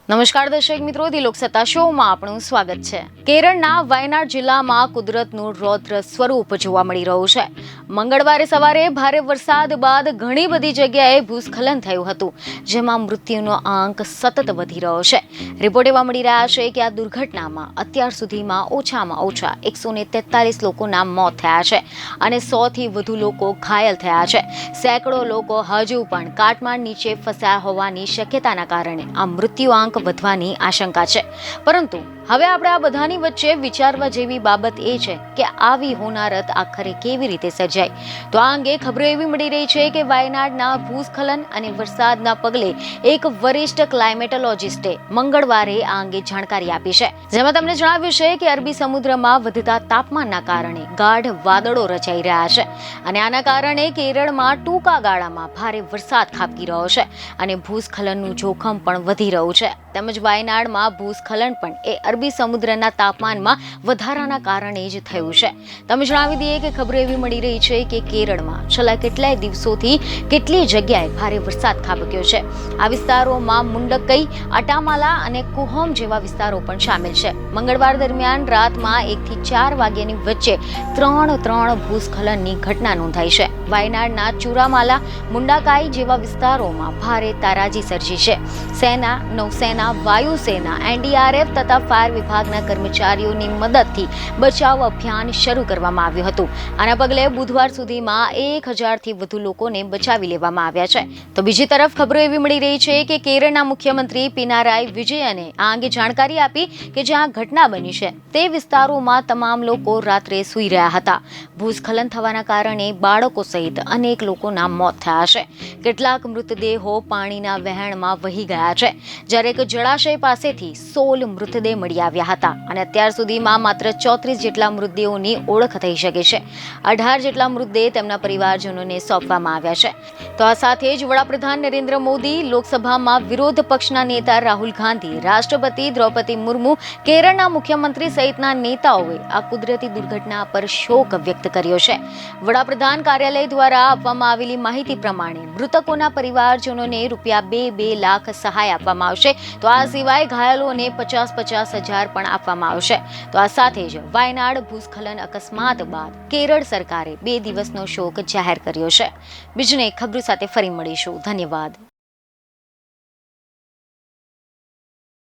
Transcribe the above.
નમસ્કાર દર્શક મિત્રો, ધી લોકસત્તા શોમાં આપનું સ્વાગત છે। કેરળના વાયનાડ જિલ્લામાં કુદરતનું રૌદ્ર સ્વરૂપ જોવા મળી રહ્યું છે। મંગળવારે સવારે ભારે વરસાદ બાદ ઘણી બધી જગ્યાએ ભૂસ્ખલન થયું હતું, જેમાં મૃત્યુનો આંક સતત વધી રહ્યો છે। રિપોર્ટ એવા મળી રહ્યા છે કે આ દુર્ઘટનામાં અત્યાર સુધીમાં ઓછામાં ઓછા 143 લોકોના મોત થયા છે અને 100થી વધુ લોકો ઘાયલ થયા છે। સેંકડો લોકો હજુ પણ કાટમાળ નીચે ફસાયા હોવાની શક્યતાના કારણે આ મૃત્યુ આંક વધવાની આશંકા છે। પરંતુ હવે આપણે આ બધાની વચ્ચે વિચારવા જેવી બાબત એ છે કે આવી હોનારત આખરે કેવી રીતે સર્જાઈ। તો આ અંગે ખબરો એવી મળી રહી છે કે વાયનાડના ભૂસ્ખલન અને વરસાદના પગલે એક વરિષ્ઠ ક્લાઇમેટોલોજિસ્ટે મંગળવારે આ અંગે જાણકારી આપી છે, જેમાં તમને જણાવ્યું છે કે અરબી સમુદ્રમાં વધતા તાપમાનના કારણે ગાઢ વાદળો રચાઈ રહ્યા છે અને આના કારણે કેરળમાં ટૂંકા ગાળામાં ભારે વરસાદ ખાબકી રહ્યો છે અને ભૂસ્ખલનનું જોખમ પણ વધી રહ્યું છે। તેમજ વાયનાડમાં ભૂસ્ખલન પણ એ અરબી સમુદ્રના તાપમાનમાં વધારાના કારણે જ થયું છે। તમે જણાવી દઈએ કે ખબર એવી મળી રહી છે કે કેરળમાં છેલ્લા કેટલાય દિવસોથી કેટલીય જગ્યાએ ભારે વરસાદ ખાબક્યો છે। આ વિસ્તારોમાં મુંડકઈ, અટામાલા અને કુહોમ જેવા વિસ્તારો પણ સામેલ છે। મંગળવાર દરમિયાન રાતમાં 1 થી 4 વાગ્યાની વચ્ચે ત્રણ ભૂસ્ખલનની ઘટના નોંધાઈ છે। વાયનાડના ચુરામાલા, મુંડાકાઈ જેવા વિસ્તારોમાં ભારે તારાજી સર્જી છે। સેના, નૌસેના, વાયુસેના, એનડીઆરએફ તથા ફાયર વિભાગના કર્મચારીઓની મદદથી બચાવ અભિયાન શરૂ કરવામાં આવ્યું હતું। આના પગલે બુધવાર સુધીમાં 1000થી વધુ લોકોને બચાવી લેવામાં આવ્યા છે। તો બીજી તરફ ખબરો એવી મળી રહી છે કે કેરળના મુખ્યમંત્રી પિનારાઈ વિજયને આ અંગે જાણકારી આપી કે જ્યાં ઘટના બની છે તે વિસ્તારોમાં તમામ લોકો રાત્રે સૂઈ રહ્યા હતા। ભૂસ્ખલન થવાના કારણે બાળકો સહિત અનેક લોકોના મોત થયા છે। કેટલાક મૃતદેહો પાણીના વહેણમાં વહી ગયા છે, જ્યારે એક જળાશય પાસેથી 16 મૃતદેહ મળી આવ્યા હતા અને અત્યાર સુધીમાં માત્ર 34 જેટલા મૃતદેહોની ઓળખ થઈ શકે છે। 18 જેટલા મૃતદેહ તેમના પરિવારજનોને સોંપવામાં આવ્યા છે। તો આ સાથે જ વડાપ્રધાન નરેન્દ્ર મોદી, લોકસભામાં વિરોધ પક્ષના નેતા રાહુલ ગાંધી, રાષ્ટ્રપતિ દ્રૌપદી મુર્મુ, કેરળના મુખ્યમંત્રી સહિતના નેતાઓએ આ કુદરતી દુર્ઘટના પર શોક વ્યક્ત કર્યો છે। વડાપ્રધાન કાર્યાલય દ્વારા આપવામાં આવેલી માહિતી પ્રમાણે મૃતકોના પરિવારજનોને ₹2 લાખ સહાય આપવામાં આવશે। તો આ સિવાય ઘાયલોને 50 હજાર પણ આપવામાં આવશે। તો આ સાથે જ વાયનાડ ભૂસ્ખલન અકસ્માત બાદ કેરળ સરકારે 2 દિવસનો શોક જાહેર કર્યો છે। બીજને ખબર સાથે ફરી મળીશું। ધન્યવાદ।